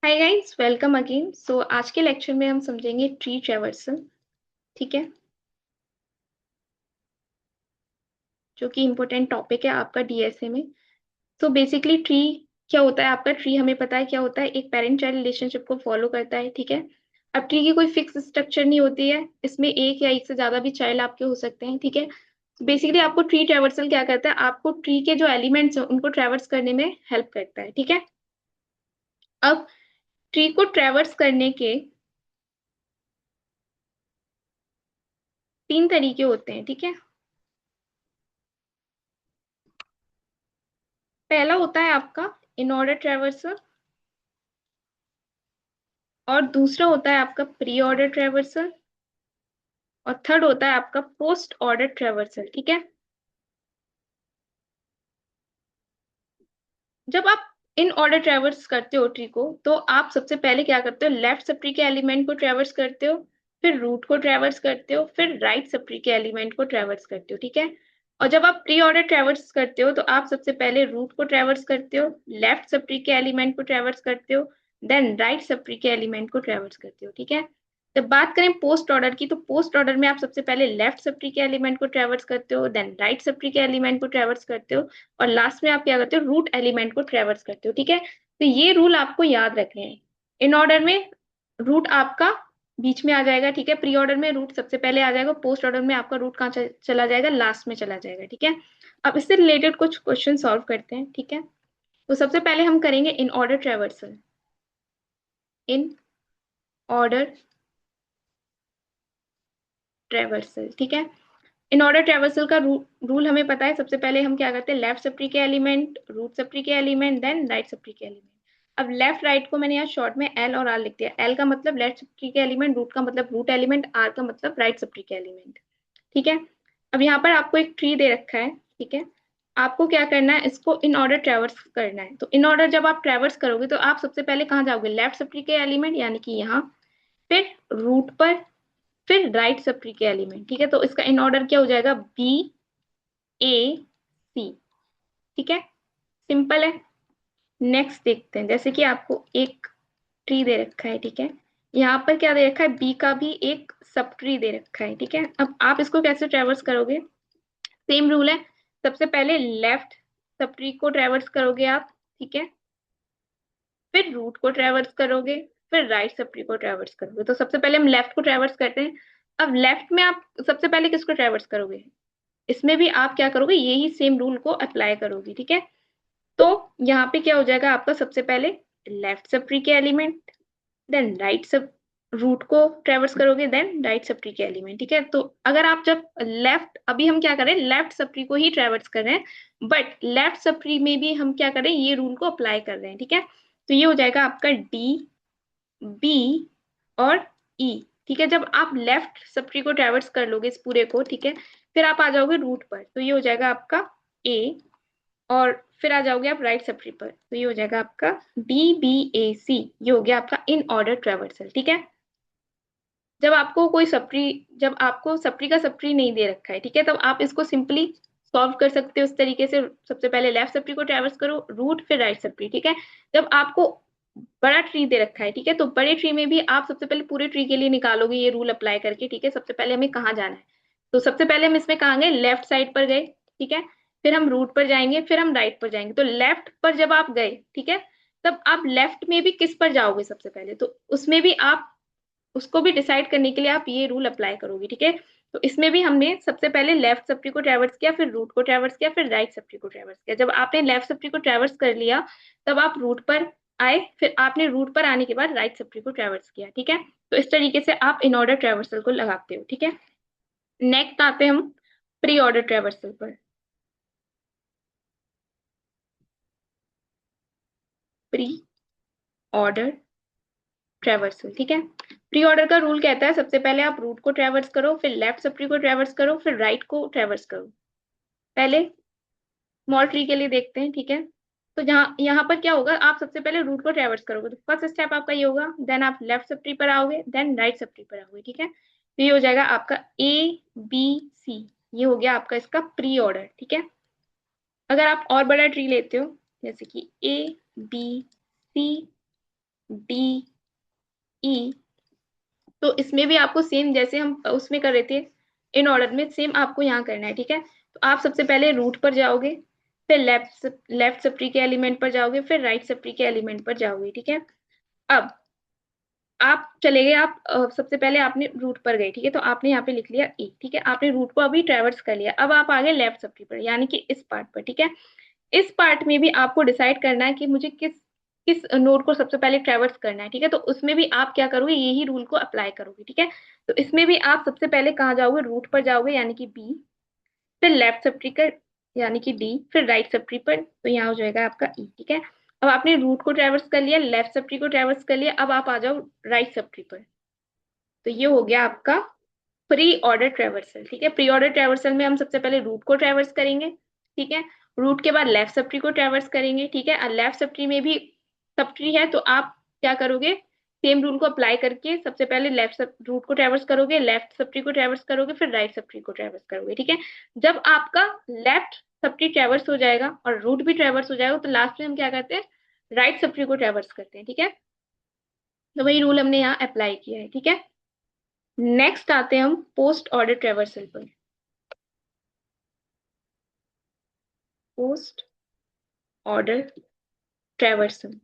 हाय guys, welcome again. So आज के lecture में हम समझेंगे ट्री ट्रैवर्सल। ठीक है, जो कि इम्पोर्टेंट टॉपिक है आपका डीएसए में। सो बेसिकली ट्री क्या होता है? आपका ट्री हमें पता है क्या होता है, एक पेरेंट चाइल्ड रिलेशनशिप को फॉलो करता है। ठीक है, अब ट्री की कोई फिक्स स्ट्रक्चर नहीं होती है, इसमें एक या एक से ज्यादा भी चाइल्ड आपके हो सकते हैं। ठीक है, बेसिकली आपको ट्री ट्रैवर्सल क्या करता है, आपको ट्री के जो एलिमेंट्स हैं उनको ट्रैवर्स करने में हेल्प करता है। ठीक है, अब ट्री को ट्रैवर्स करने के तीन तरीके होते हैं। ठीक है, पहला होता है आपका इन ऑर्डर ट्रैवर्सल, और दूसरा होता है आपका प्री ऑर्डर ट्रैवर्सल, और थर्ड होता है आपका पोस्ट ऑर्डर ट्रैवर्सल। ठीक है, जब आप इन ऑर्डर ट्रैवर्स करते हो ट्री को, तो आप सबसे पहले क्या करते हो, लेफ्ट सब ट्री के एलिमेंट को ट्रैवर्स करते हो, फिर रूट को ट्रैवर्स करते हो, फिर राइट सब ट्री के एलिमेंट को ट्रैवर्स करते हो। ठीक है, और जब आप प्री ऑर्डर ट्रैवर्स करते हो तो आप सबसे पहले रूट को ट्रैवर्स करते हो, लेफ्ट सब ट्री के एलिमेंट को ट्रैवर्स करते हो, देन राइट सब ट्री के एलिमेंट को ट्रैवर्स करते हो। ठीक है, जब बात करें पोस्ट ऑर्डर की, तो पोस्ट ऑर्डर में आप सबसे पहले लेफ्ट सब ट्री के एलिमेंट को ट्रैवर्स करते हो, देन राइट सब ट्री के एलिमेंट को ट्रैवर्स करते हो, और लास्ट में आप क्या करते हो, रूट एलिमेंट को ट्रैवर्स करते हो। ठीक है, तो ये रूल आपको याद रखने हैं। इन ऑर्डर में रूट आपका बीच में आ जाएगा। ठीक है, प्री ऑर्डर में रूट सबसे पहले आ जाएगा, पोस्ट ऑर्डर में आपका रूट कहाँ चला जाएगा, लास्ट में चला जाएगा। ठीक है, अब इससे रिलेटेड कुछ क्वेश्चन सॉल्व करते हैं। ठीक है, तो सबसे पहले हम करेंगे in order traversal. In order traversal, ठीक है। इन ऑर्डर ट्रैवर्सल का रूल हमें पता है। सबसे पहले हम क्या करते हैं, लेफ्ट सब ट्री के एलिमेंट, रूट सब ट्री के element, then right subtree के एलिमेंट। अब लेफ्ट राइट को मैंने यहाँ शॉर्ट में एल और आर लिख दिया। एल का मतलब लेफ्ट सब ट्री के एलिमेंट, रूट का मतलब रूट एलिमेंट, आर का मतलब राइट सब ट्री के एलिमेंट। ठीक है, अब यहाँ पर आपको एक ट्री दे रखा है। ठीक है, आपको क्या करना है, इसको इन ऑर्डर ट्रैवर्स करना है। तो इन ऑर्डर जब आप ट्रैवर्स करोगे तो आप सबसे पहले कहाँ जाओगे, लेफ्ट सब ट्री के एलिमेंट यानी कि यहाँ, फिर रूट पर, फिर राइट सब ट्री के एलिमेंट। ठीक है, तो इसका इन ऑर्डर क्या हो जाएगा, बी ए सी। ठीक है, सिंपल है। नेक्स्ट देखते हैं, जैसे कि आपको एक ट्री दे रखा है। ठीक है, यहाँ पर क्या दे रखा है, बी का भी एक सब ट्री दे रखा है। ठीक है, अब आप इसको कैसे ट्रेवर्स करोगे, सेम रूल है। सबसे पहले लेफ्ट सब ट्री को ट्रेवर्स करोगे आप। ठीक है, फिर रूट को ट्रेवर्स करोगे, फिर राइट सब ट्री को ट्रेवर्स करोगे। तो सबसे पहले हम लेफ्ट को ट्रेवर्स करते हैं। अब लेफ्ट में आप सबसे पहले किसको ट्रेवर्स करोगे, इसमें भी आप क्या करोगे, यही सेम रूल को अप्लाई करोगे। ठीक है, तो यहाँ पे क्या हो जाएगा आपका, सबसे पहले लेफ्ट सब ट्री के एलिमेंट, देन राइट सब, रूट को ट्रेवर्स करोगे, देन राइट सब ट्री के एलिमेंट। ठीक है, तो अगर आप जब लेफ्ट, अभी हम क्या करें, लेफ्ट सब ट्री को ही ट्रेवर्स कर रहे हैं, बट लेफ्ट सब ट्री में भी हम क्या करें, ये रूल को अप्लाई कर रहे हैं। ठीक है, तो ये हो जाएगा आपका डी, बी और ई। ठीक है, जब आप लेफ्ट सब ट्री को ट्रैवर्स कर लोगे इस पूरे को, ठीक है, फिर आप आ जाओगे रूट पर, तो ये हो जाएगा आपका ए, और फिर आ जाओगे आप राइट सब ट्री पर, तो ये हो जाएगा आपका डी बी ए सी। ये हो गया आपका इन ऑर्डर ट्रैवर्सल। ठीक है, जब आपको कोई सप्री, जब आपको सप्री का सप्री नहीं दे रखा है, ठीक है, तब आप इसको सिंपली सॉल्व कर सकते हो इस तरीके से। सबसे पहले लेफ्ट सप्री को ट्रैवर्स करो, रूट, फिर राइट सप्री। ठीक है, जब आपको बड़ा ट्री दे रखा है, ठीक है, तो बड़े ट्री में भी आप सबसे पहले पूरे ट्री के लिए निकालोगे ये रूल अप्लाई करके। ठीक है, सबसे पहले हमें कहाँ जाना है, तो सबसे पहले हम इसमें कहाँ गए, लेफ्ट साइड पर गए। ठीक है, फिर हम रूट पर जाएंगे, फिर हम राइट पर जाएंगे। तो लेफ्ट पर जब आप गए, ठीक है, तब आप लेफ्ट में भी किस पर जाओगे, सबसे पहले तो उसमें भी आप, उसको भी डिसाइड करने के लिए आप ये रूल अप्लाई करोगे। ठीक है, तो इसमें भी हमने सबसे पहले लेफ्ट सब ट्री को ट्रैवर्स किया, फिर रूट को ट्रैवर्स किया, फिर राइट सब ट्री को ट्रैवर्स किया। जब आपने लेफ्ट सब ट्री को ट्रैवर्स कर लिया, तब आप रूट पर आए, फिर आपने रूट पर आने के बाद राइट सब ट्री को ट्रैवर्स किया। ठीक है, तो इस तरीके से आप इन ऑर्डर ट्रैवर्सल को लगाते हो। ठीक है, नेक्स्ट आते हैं हम प्री ऑर्डर ट्रैवर्सल पर। प्री ऑर्डर ट्रैवर्सल, ठीक है, प्री ऑर्डर का रूल कहता है सबसे पहले आप रूट को ट्रैवर्स करो, फिर लेफ्ट सब ट्री को ट्रैवर्स करो, फिर राइट को ट्रैवर्स करो। पहले स्मॉल ट्री के लिए देखते हैं। ठीक है, तो जहाँ यहाँ पर क्या होगा, आप सबसे पहले रूट को ट्रैवर्स करोगे, तो फर्स्ट स्टेप आपका ये होगा, देन आप लेफ्ट सब ट्री पर आओगे, देन राइट सब ट्री पर आओगे। ठीक है, तो ये हो जाएगा आपका ए बी सी। ये हो गया आपका इसका प्री ऑर्डर। ठीक है, अगर आप और बड़ा ट्री लेते हो, जैसे कि ए बी सी डी, ई। तो इसमें भी आपको सेम जैसे हम उसमें कर रहे थे इन ऑर्डर में, सेम आपको यहाँ करना है, ठीक है। तो आप सबसे पहले रूट पर जाओगे, फिर लेफ्ट सब ट्री के एलिमेंट पर जाओगे, फिर राइट सब ट्री के एलिमेंट पर जाओगे, ठीक है। अब आप चले गए, आप सबसे पहले आपने रूट पर गए, ठीक है, तो आपने यहाँ पे लिख लिया ए, ठीक है, आपने रूट को अभी ट्रेवर्स कर लिया। अब आप आगे लेफ्ट सब ट्री पर, यानी कि इस पार्ट पर, ठीक है। इस पार्ट में भी आपको डिसाइड करना है कि मुझे किस किस नोड को सबसे पहले ट्रेवर्स करना है, ठीक है। तो उसमें भी आप क्या करोगे, यही रूल को अप्लाई करोगे, ठीक है। तो इसमें भी आप सबसे पहले कहाँ जाओगे, रूट पर जाओगे यानी कि बी, फिर लेफ्ट सब ट्री कर यानी कि डी, फिर राइट सब ट्री पर, तो यहाँ हो जाएगा आपका ई, ठीक है। अब आपने रूट को ट्रेवर्स कर लिया, लेफ्ट सब ट्री को ट्रेवर्स कर लिया, अब आप आ जाओ राइट सब ट्री पर। तो ये हो गया आपका प्री ऑर्डर ट्रेवर्सल, ठीक है। प्री ऑर्डर ट्रेवर्सल में हम सबसे पहले रूट को ट्रेवर्स करेंगे, ठीक है। रूट के बाद लेफ्ट सब ट्री को ट्रेवर्स करेंगे, ठीक है। और लेफ्ट सब ट्री में भी सब ट्री है, तो आप क्या करोगे, सेम रूल को अप्लाई करके सबसे पहले लेफ्ट सब रूट को ट्रेवर्स करोगे, लेफ्ट सब ट्री को ट्रेवर्स करोगे, फिर राइट सब ट्री को ट्रेवर्स करोगे, ठीक है। जब आपका लेफ्ट सब ट्री ट्रेवर्स हो जाएगा और रूट भी ट्रेवर्स हो जाएगा, तो लास्ट में हम क्या करते हैं, राइट सब ट्री को ट्रेवर्स करते हैं, ठीक है। तो वही रूल हमने यहाँ अप्लाई किया है, ठीक है। नेक्स्ट आते हैं हम पोस्ट ऑर्डर ट्रेवर्सल पर। Post order traversal,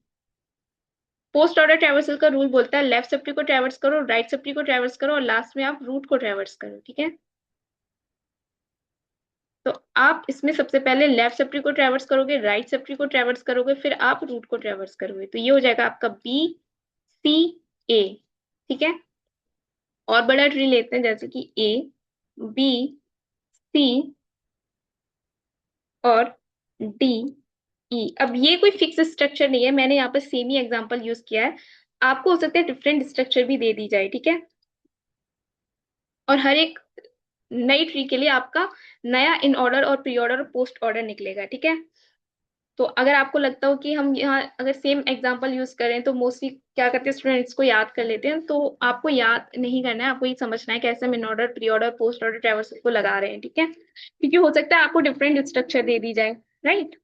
post order traversal का रूल बोलता है लेफ्ट सब ट्री को ट्रेवर्स करो, राइट सब ट्री को ट्रेवर्स करो और लास्ट में आप रूट को ट्रेवर्स करो, ठीक है। तो आप इसमें सबसे पहले लेफ्ट सब ट्री को ट्रेवर्स करोगे, राइट सब ट्री को ट्रेवर्स करोगे, फिर आप रूट को ट्रेवर्स करोगे, तो ये हो जाएगा आपका बी सी ए, ठीक है। और बड़ा ट्री लेते हैं जैसे कि ए, बी, सी और डी, ई। अब ये कोई फिक्स स्ट्रक्चर नहीं है, मैंने यहाँ पर सेम ही एग्जांपल यूज किया है, आपको हो सकता है डिफरेंट स्ट्रक्चर भी दे दी जाए, ठीक है। और हर एक नई ट्री के लिए आपका नया इन ऑर्डर और प्री ऑर्डर और पोस्ट ऑर्डर निकलेगा, ठीक है। तो अगर आपको लगता हो कि हम यहाँ अगर सेम एग्जांपल यूज करें तो मोस्टली क्या करते हैं स्टूडेंट्स को याद कर लेते हैं, तो आपको याद नहीं करना है, आपको ये समझना है कैसे हम in order pre order post order traversal को लगा रहे हैं, ठीक है। क्योंकि हो सकता है आपको डिफरेंट स्ट्रक्चर दे दी जाए, राइट।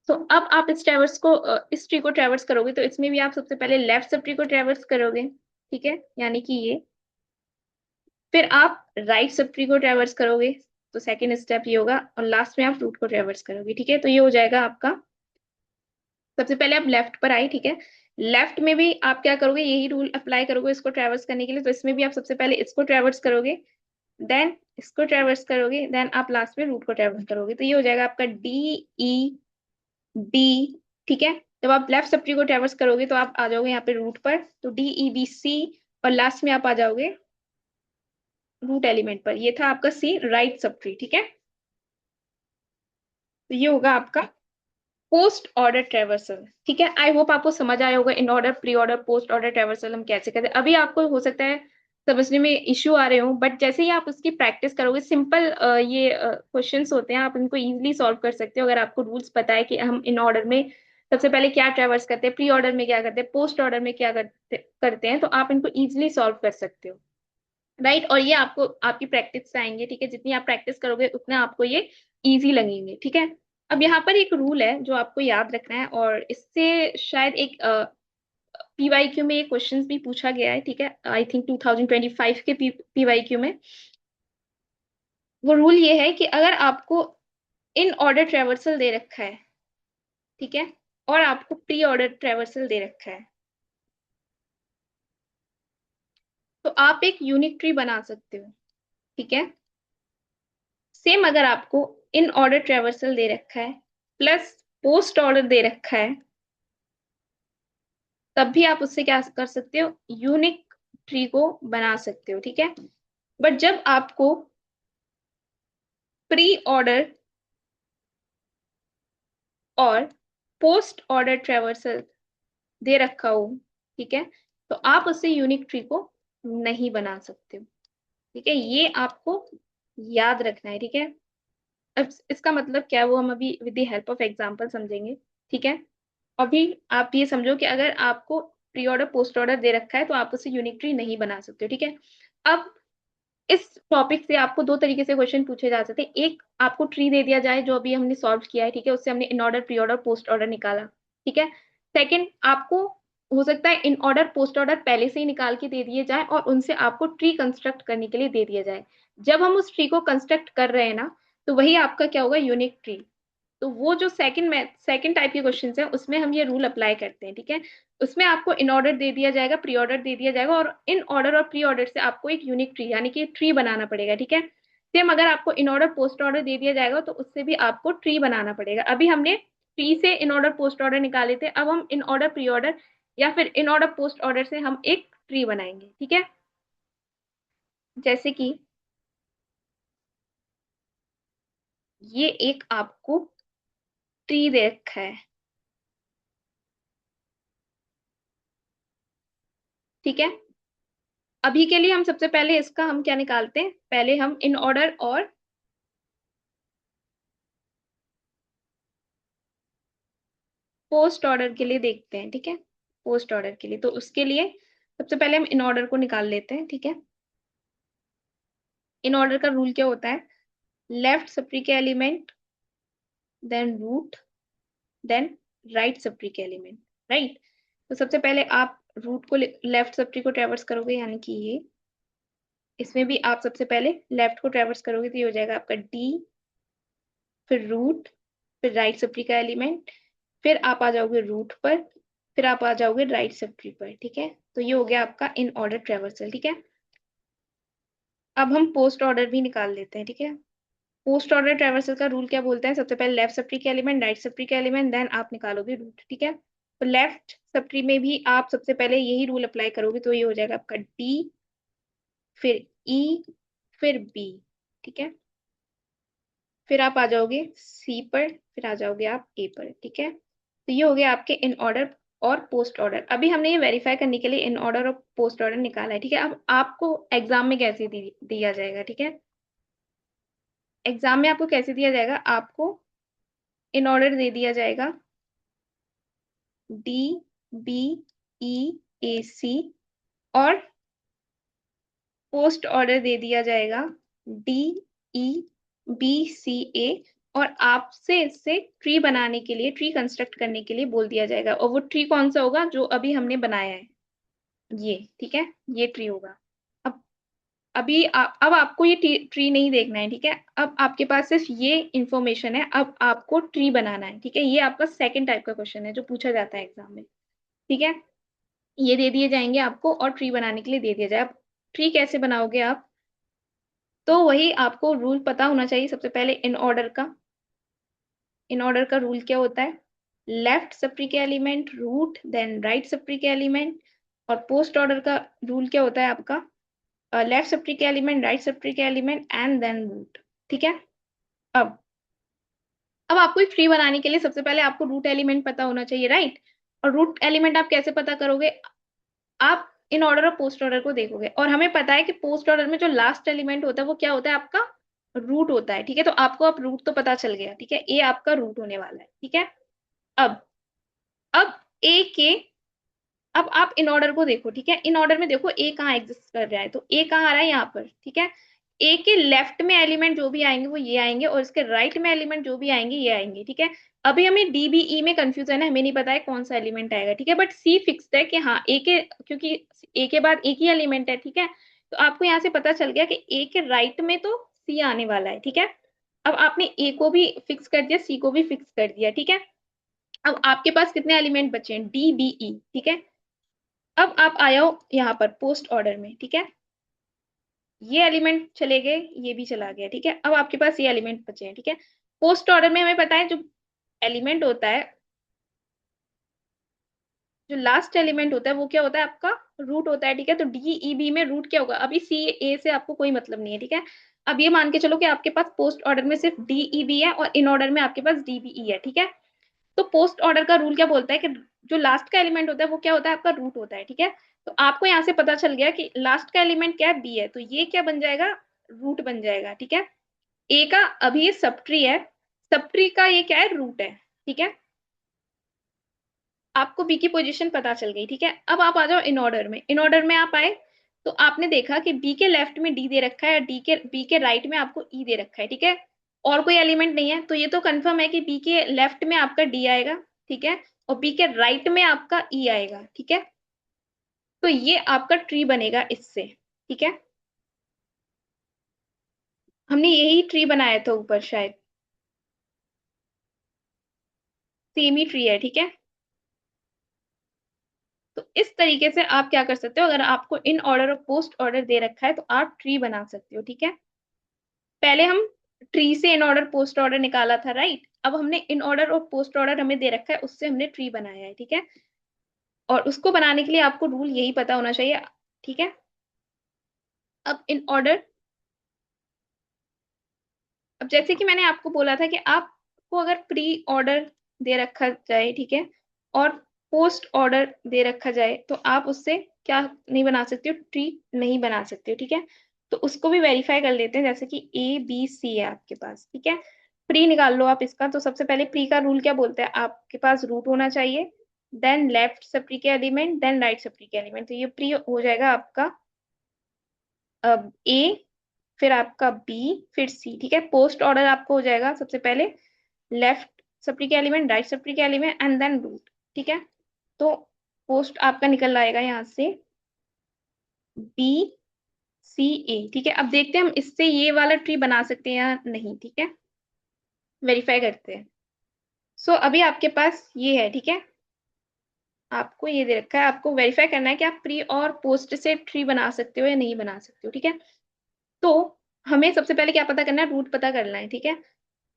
तो अब आप इस ट्रेवर्स को इस ट्री को ट्रेवर्स करोगे, तो इसमें भी आप सबसे पहले लेफ्ट सब ट्री को ट्रेवर्स करोगे, ठीक है, यानी कि ये। फिर आप राइट सब ट्री को ट्रेवर्स करोगे, तो सेकेंड स्टेप ये होगा, और लास्ट में आप रूट को ट्रेवर्स करोगे, ठीक है। तो ये हो जाएगा आपका, सबसे पहले आप लेफ्ट पर आए, ठीक है। लेफ्ट में भी आप क्या करोगे, यही रूल अप्लाई करोगे इसको ट्रेवर्स करने के लिए, तो इसमें भी आप सबसे पहले इसको ट्रेवर्स करोगे, देन इसको ट्रेवर्स करोगे, देन आप लास्ट में रूट को ट्रेवर्स करोगे, तो ये हो जाएगा आपका डी ई बी, ठीक है। जब आप लेफ्ट सब ट्री को ट्रेवर्स करोगे तो आप आ जाओगे यहाँ पे रूट पर, तो डी ई बी सी, और लास्ट में आप आ जाओगे रूट एलिमेंट पर, ये था आपका सी राइट सब ट्री, ठीक है। तो ये होगा आपका पोस्ट ऑर्डर ट्रेवर्सल, ठीक है। आई होप आपको समझ आया होगा in order pre order post order traversal हम कैसे करते हैं। अभी आपको हो सकता है समझने में इश्यू आ रहे हो, बट जैसे ही आप उसकी प्रैक्टिस करोगे, सिंपल ये क्वेश्चंस होते हैं, आप इनको इजीली सॉल्व कर सकते हो अगर आपको रूल्स पता है कि हम इन ऑर्डर में सबसे पहले क्या ट्रेवर्स करते हैं, प्री ऑर्डर में क्या करते हैं, पोस्ट ऑर्डर में क्या करते हैं, तो आप इनको इजिली सॉल्व कर सकते हो, राइट। और ये आपको आपकी प्रैक्टिस से आएंगे, ठीक है, जितनी आप प्रैक्टिस करोगे उतना आपको ये इजी लगेंगे, ठीक है। अब यहाँ पर एक रूल है जो आपको याद रखना है, और इससे शायद एक पीवाईक्यू में ये क्वेश्चंस भी पूछा गया है, ठीक है, आई थिंक 2025 के पीवाईक्यू में। वो रूल ये है कि अगर आपको इन ऑर्डर ट्रेवर्सल दे रखा है, ठीक है, और आपको प्री ऑर्डर ट्रेवर्सल दे रखा है, तो आप एक यूनिक ट्री बना सकते हो, ठीक है। सेम अगर आपको इन ऑर्डर ट्रेवर्सल दे रखा है प्लस पोस्ट ऑर्डर दे रखा है, तब भी आप उससे क्या कर सकते हो, यूनिक ट्री को बना सकते हो, ठीक है। बट जब आपको प्री ऑर्डर और पोस्ट ऑर्डर ट्रेवर्सल दे रखा हो, ठीक है, तो आप उससे यूनिक ट्री को नहीं बना सकते हो, ठीक है। ये आपको याद रखना है, ठीक है। अब इसका मतलब क्या है वो हम अभी with the help of example समझेंगे, ठीक है। अभी आप ये समझो कि अगर आपको प्री ऑर्डर पोस्ट ऑर्डर दे रखा है तो आप उससे यूनिक ट्री नहीं बना सकते हो, ठीक है। अब इस टॉपिक से आपको दो तरीके से क्वेश्चन पूछे जा सकते हैं, एक आपको ट्री दे दिया जाए जो अभी हमने सॉल्व किया है, ठीक है, उससे हमने in order pre order post order निकाला, ठीक है। सेकंड, आपको हो सकता है इन ऑर्डर पोस्ट ऑर्डर पहले से ही निकाल के दे दिए जाए और उनसे आपको ट्री कंस्ट्रक्ट करने के लिए दे दिया जाए। जब हम उस ट्री को कंस्ट्रक्ट कर रहे हैं ना, तो वही आपका क्या होगा, यूनिक ट्री। तो वो जो सेकंड टाइप के क्वेश्चन है उसमें हम ये रूल अप्लाई करते हैं, ठीक है। उसमें आपको इन ऑर्डर दे दिया जाएगा, प्री ऑर्डर दे दिया जाएगा, और इन ऑर्डर और प्री ऑर्डर से आपको एक यूनिक ट्री यानी कि ट्री बनाना पड़ेगा, ठीक है। सेम अगर आपको इन ऑर्डर पोस्ट ऑर्डर दे दिया जाएगा तो उससे भी आपको ट्री बनाना पड़ेगा। अभी हमने ट्री से इन ऑर्डर पोस्ट ऑर्डर निकाले थे, अब हम इन ऑर्डर प्री ऑर्डर या फिर इन ऑर्डर पोस्ट ऑर्डर से हम एक ट्री बनाएंगे, ठीक है। जैसे कि ये एक आपको ट्री दे रखा है, ठीक है। अभी के लिए हम सबसे पहले इसका हम क्या निकालते हैं, पहले हम इन ऑर्डर और पोस्ट ऑर्डर के लिए देखते हैं, ठीक है। पोस्ट ऑर्डर के लिए तो उसके लिए सबसे पहले हम इन ऑर्डर को निकाल लेते हैं, ठीक है। इन ऑर्डर का रूल क्या होता है, लेफ्ट सब ट्री के element, then root, then right subtree के एलिमेंट, राइट। तो सबसे पहले आप रूट को लेफ्ट सब ट्री को ट्रेवर्स करोगे, यानी कि ये, इसमें भी आप सबसे पहले लेफ्ट को ट्रेवर्स करोगे तो ये हो जाएगा आपका डी, फिर रूट, फिर राइट सब ट्री का एलिमेंट, फिर आप आ जाओगे रूट पर, फिर आप आ जाओगे राइट सब ट्री पर, ठीक है। तो ये हो गया आपका इन ऑर्डर ट्रेवर्सल, ठीक है। अब हम पोस्ट ऑर्डर भी निकाल लेते हैं, ठीक है। पोस्ट ऑर्डर ट्रेवर्सल का रूल क्या बोलता है, सबसे पहले लेफ्ट सब ट्री के एलिमेंट, राइट सब ट्री के एलिमेंट, देन आप निकालोगे रूट, ठीक है। तो लेफ्ट सब ट्री में भी आप सबसे पहले यही रूल अप्लाई करोगे तो ये हो जाएगा आपका डी, फिर ई, फिर बी, ठीक है। फिर आप आ जाओगे सी पर, फिर आ जाओगे आप ए पर, ठीक है। तो ये हो गया आपके इन ऑर्डर और पोस्ट ऑर्डर। अभी हमने ये वेरीफाई करने के लिए इन ऑर्डर और पोस्ट ऑर्डर निकाला है, ठीक है। अब आपको एग्जाम में कैसे दिया जाएगा, ठीक है। एग्जाम में आपको कैसे दिया जाएगा, आपको इन ऑर्डर दे दिया जाएगा डी, बी, ई, ए, सी, और पोस्ट ऑर्डर दे दिया जाएगा डी, ई, बी, सी, ए, और आपसे इससे ट्री बनाने के लिए, ट्री कंस्ट्रक्ट करने के लिए बोल दिया जाएगा, और वो ट्री कौन सा होगा, जो अभी हमने बनाया है ये, ठीक है। ये ट्री होगा। अब अब आपको ये ट्री नहीं देखना है, ठीक है। अब आपके पास सिर्फ ये इंफॉर्मेशन है, अब आपको ट्री बनाना है, ठीक है। ये आपका सेकंड टाइप का क्वेश्चन है जो पूछा जाता है एग्जाम में, ठीक है। ये दे दिए जाएंगे आपको और ट्री बनाने के लिए दे दिया जाए। अब ट्री कैसे बनाओगे आप, तो वही आपको रूल पता होना चाहिए सबसे पहले इन ऑर्डर का। इन ऑर्डर का रूल क्या होता है, लेफ्ट सब ट्री के element, root, then right subtree के एलिमेंट। और पोस्ट ऑर्डर का रूल क्या होता है आपका, लेफ्ट सब ट्री के एलिमेंट, राइट सब ट्री के एलिमेंट, एंड देन रूट, ठीक है। अब अब आपको एक ट्री बनाने के लिए सबसे पहले आपको रूट एलिमेंट पता होना चाहिए, राइट। और रूट एलिमेंट आप कैसे पता करोगे, आप इन ऑर्डर और पोस्ट ऑर्डर को देखोगे, और हमें पता है कि पोस्ट ऑर्डर में जो लास्ट एलिमेंट होता है वो क्या होता है, आपका रूट होता है, ठीक है। तो आपको अब रूट तो पता चल गया, ठीक है। ए आपका रूट होने वाला है, ठीक है। अब अब ए के अब आप इन ऑर्डर को देखो, ठीक है। इन ऑर्डर में देखो ए कहाँ एग्जिस्ट कर रहा है, तो ए कहाँ आ रहा है, यहाँ पर, ठीक है। ए के लेफ्ट में एलिमेंट जो भी आएंगे वो ये आएंगे, और इसके राइट में एलिमेंट जो भी आएंगे ये आएंगे, ठीक है। अभी हमें डीबीई में कंफ्यूजन है, हमें नहीं पता है कौन सा एलिमेंट आएगा, ठीक है। बट सी फिक्स्ड है कि हाँ ए के, क्योंकि ए के बाद एक ही एलिमेंट है, ठीक है। तो आपको यहाँ से पता चल गया कि ए के राइट में तो सी आने वाला है, ठीक है। अब आपने ए को भी फिक्स कर दिया, सी को भी फिक्स कर दिया, ठीक है। अब आपके पास कितने एलिमेंट बचे हैं, डी, बी, ई, ठीक है। अब आप आए हो यहाँ पर पोस्ट ऑर्डर में, ठीक है। ये एलिमेंट चले गए, ये भी चला गया, ठीक है। अब आपके पास ये एलिमेंट बचे हैं, ठीक है। पोस्ट ऑर्डर में हमें पता है जो एलिमेंट होता है, जो लास्ट एलिमेंट होता है वो क्या होता है, आपका रूट होता है, ठीक है। तो डी, ई, बी में रूट क्या होगा, अभी सी, ए से आपको कोई मतलब नहीं है, ठीक है। अब ये मान के चलो कि आपके पास पोस्ट ऑर्डर में सिर्फ डी, ई, बी है, और इन ऑर्डर में आपके पास डी, बी, ई है, ठीक है। तो पोस्ट ऑर्डर का रूल क्या बोलता है कि जो लास्ट का एलिमेंट होता है वो क्या होता है, आपका रूट होता है, ठीक है। तो आपको यहाँ से पता चल गया कि लास्ट का एलिमेंट क्या है, बी है, तो ये क्या बन जाएगा, रूट बन जाएगा, ठीक है। ए का अभी ये सब ट्री है, सब ट्री का ये क्या है, रूट है, ठीक है। आपको बी की पोजीशन पता चल गई, ठीक है। अब आप आ जाओ इन ऑर्डर में। इन ऑर्डर में आप आए तो आपने देखा कि बी के लेफ्ट में डी दे रखा है, और बी के राइट में आपको ई दे रखा है, ठीक है। और कोई एलिमेंट नहीं है, तो ये तो कंफर्म है कि बी के लेफ्ट में आपका डी आएगा, ठीक है। और बी के राइट में आपका ई आएगा, ठीक है। तो ये आपका ट्री बनेगा इससे, ठीक है। हमने यही ट्री बनाया था ऊपर शायद, सेम ही ट्री है, ठीक है। तो इस तरीके से आप क्या कर सकते हो, अगर आपको इन ऑर्डर और पोस्ट ऑर्डर दे रखा है तो आप ट्री बना सकते हो, ठीक है। पहले हम ट्री से इन ऑर्डर पोस्ट ऑर्डर निकाला था, राइट। अब हमने इन ऑर्डर और पोस्ट ऑर्डर हमें दे रखा है, उससे हमने ट्री बनाया है, ठीक है। और उसको बनाने के लिए आपको रूल यही पता होना चाहिए, ठीक है। अब इन ऑर्डर, अब जैसे कि मैंने आपको बोला था कि आपको अगर प्री ऑर्डर दे रखा जाए, ठीक है, और पोस्ट ऑर्डर दे रखा जाए, तो आप उससे क्या नहीं बना सकते हो, ट्री नहीं बना सकते हो, ठीक है। तो उसको भी वेरीफाई कर लेते हैं, जैसे कि ए बी सी है आपके पास, ठीक है। प्री निकाल लो आप इसका। तो सबसे पहले प्री का रूल क्या बोलते हैं, आपके पास रूट होना चाहिए, देन लेफ्ट सब ट्री के element, then right subtree के एलिमेंट। तो ये प्री हो जाएगा आपका ए, फिर आपका बी, फिर सी, ठीक है। पोस्ट ऑर्डर आपको हो जाएगा सबसे पहले लेफ्ट सप्री के एलिमेंट, राइट सप्री के एलिमेंट एंड देन रूट, ठीक है। तो पोस्ट आपका निकल आएगा यहाँ से बी सी ए, ठीक है। अब देखते हैं हम इससे ये वाला ट्री बना सकते हैं या नहीं, ठीक है। वेरीफाई करते हैं। सो अभी आपके पास ये है, ठीक है। आपको ये दे रखा है, आपको वेरीफाई करना है कि आप प्री और पोस्ट से ट्री बना सकते हो या नहीं बना सकते हो, ठीक है। तो हमें सबसे पहले क्या पता करना है, रूट पता करना है, ठीक है।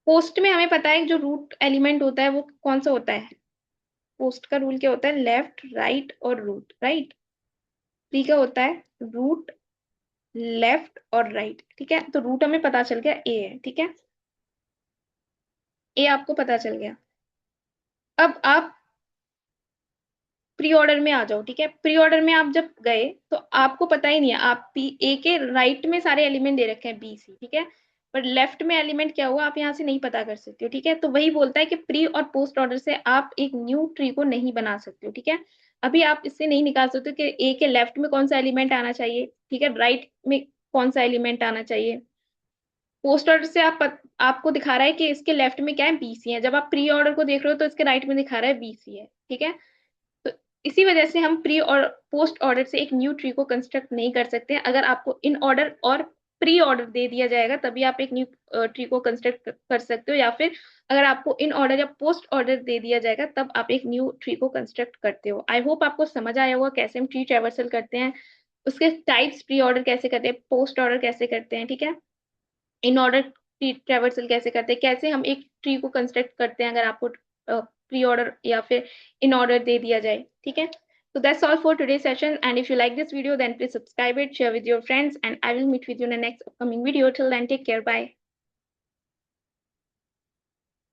पोस्ट में हमें पता है जो रूट एलिमेंट होता है वो कौन सा होता है। पोस्ट का रूल क्या होता है, लेफ्ट राइट और रूट, राइट। प्री का होता है रूट, लेफ्ट और राइट, ठीक है। तो रूट हमें पता चल गया ए है, ठीक है। ए आपको पता चल गया। अब आप प्री ऑर्डर में आ जाओ, ठीक है। प्री ऑर्डर में आप जब गए तो आपको पता ही नहीं है, आप पी ए के राइट में सारे एलिमेंट दे रखे हैं बी सी, ठीक है। पर लेफ्ट में एलिमेंट क्या हुआ आप यहाँ से नहीं पता कर सकते हो, ठीक है। तो वही बोलता है कि प्री और पोस्ट ऑर्डर से आप एक न्यू ट्री को नहीं बना सकते हो, ठीक है। अभी आप इससे नहीं निकाल सकते कि ए के लेफ्ट में कौन सा एलिमेंट आना चाहिए, ठीक है, राइट में कौन सा एलिमेंट आना चाहिए। पोस्ट ऑर्डर से आपको दिखा रहा है कि इसके लेफ्ट में क्या है, बीसी है। जब आप प्री ऑर्डर को देख रहे हो तो इसके राइट में दिखा रहा है बीसी है, ठीक है। तो इसी वजह से हम प्री और पोस्ट ऑर्डर से एक न्यू ट्री को कंस्ट्रक्ट नहीं कर सकते हैं। अगर आपको इन ऑर्डर और प्री ऑर्डर दे दिया जाएगा तभी आप एक न्यू ट्री को कंस्ट्रक्ट कर सकते हो, या फिर अगर आपको इन ऑर्डर या पोस्ट ऑर्डर दे दिया जाएगा तब आप एक न्यू ट्री को कंस्ट्रक्ट करते हो। आई होप आपको समझ आया होगा कैसे हम ट्री ट्रेवर्सल करते हैं, उसके टाइप्स, प्री ऑर्डर कैसे करते हैं, पोस्ट ऑर्डर कैसे करते हैं, ठीक है। इन ऑर्डर ट्री ट्रेवर्सल कैसे करते हैं, कैसे हम एक ट्री को कंस्ट्रक्ट करते हैं अगर आपको प्री ऑर्डर या फिर इन ऑर्डर दे दिया जाए, ठीक है। So that's all for today's session, and if you like this video then please subscribe it, share with your friends, and I will meet with you in the next upcoming video. Till then, take care, bye.